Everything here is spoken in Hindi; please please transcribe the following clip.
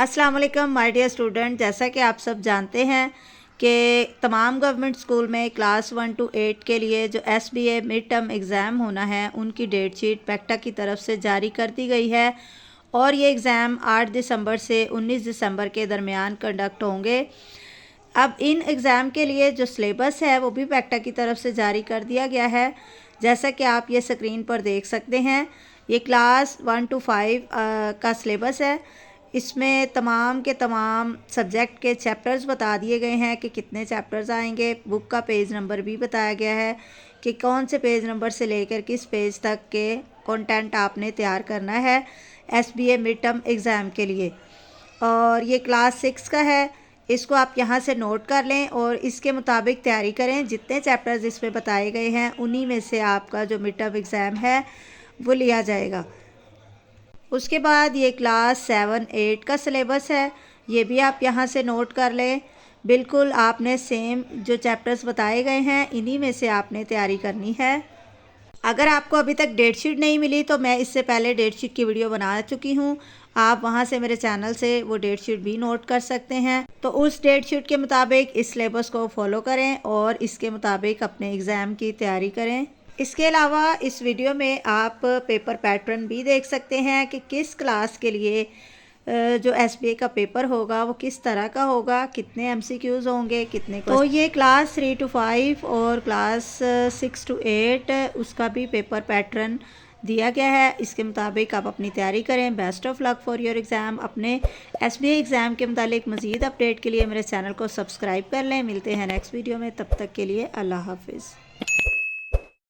अस्सलाम वालेकुम माय डियर स्टूडेंट। जैसा कि आप सब जानते हैं कि तमाम गवर्नमेंट स्कूल में क्लास 1 to 8 के लिए जो SBA मिड टर्म एग्ज़ाम होना है उनकी डेट शीट पैक्टा की तरफ से जारी कर दी गई है और ये एग्ज़ाम 8 दिसंबर से 19 दिसंबर के दरमियान कंडक्ट होंगे। अब इन एग्ज़ाम के लिए जो सिलेबस है वो भी पैक्टा की तरफ से जारी कर दिया गया है। जैसा कि आप ये स्क्रीन पर देख सकते हैं, ये क्लास 1 to 5 का सिलेबस है। इसमें तमाम के तमाम सब्जेक्ट के चैप्टर्स बता दिए गए हैं कि कितने चैप्टर्स आएंगे। बुक का पेज नंबर भी बताया गया है कि कौन से पेज नंबर से लेकर किस पेज तक के कंटेंट आपने तैयार करना है SBA मिड टर्म एग्ज़ाम के लिए। और ये क्लास 6 का है, इसको आप यहाँ से नोट कर लें और इसके मुताबिक तैयारी करें। जितने चैप्टर्स इसमें बताए गए हैं उन्हीं में से आपका जो मिड टर्म एग्ज़ाम है वो लिया जाएगा। उसके बाद ये क्लास 7-8 का सिलेबस है, ये भी आप यहाँ से नोट कर लें। बिल्कुल आपने सेम जो चैप्टर्स बताए गए हैं इन्हीं में से आपने तैयारी करनी है। अगर आपको अभी तक डेट शीट नहीं मिली तो मैं इससे पहले डेट शीट की वीडियो बना चुकी हूँ, आप वहाँ से मेरे चैनल से वो डेट शीट भी नोट कर सकते हैं। तो उस डेट शीट के मुताबिक इस सिलेबस को फॉलो करें और इसके मुताबिक अपने एग्ज़ाम की तैयारी करें। इसके अलावा इस वीडियो में आप पेपर पैटर्न भी देख सकते हैं कि किस क्लास के लिए जो SBA का पेपर होगा वो किस तरह का होगा, कितने MCQs होंगे, कितने। तो ये क्लास 3 to 5 और क्लास 6 to 8 उसका भी पेपर पैटर्न दिया गया है। इसके मुताबिक आप अपनी तैयारी करें। Best of luck for your exam. अपने SBA एग्ज़ाम के मुतालिक मज़ीद अपडेट के लिए मेरे चैनल को सब्सक्राइब कर लें। मिलते हैं नेक्स्ट वीडियो में, तब तक के लिए अल्लाह हाफिज़।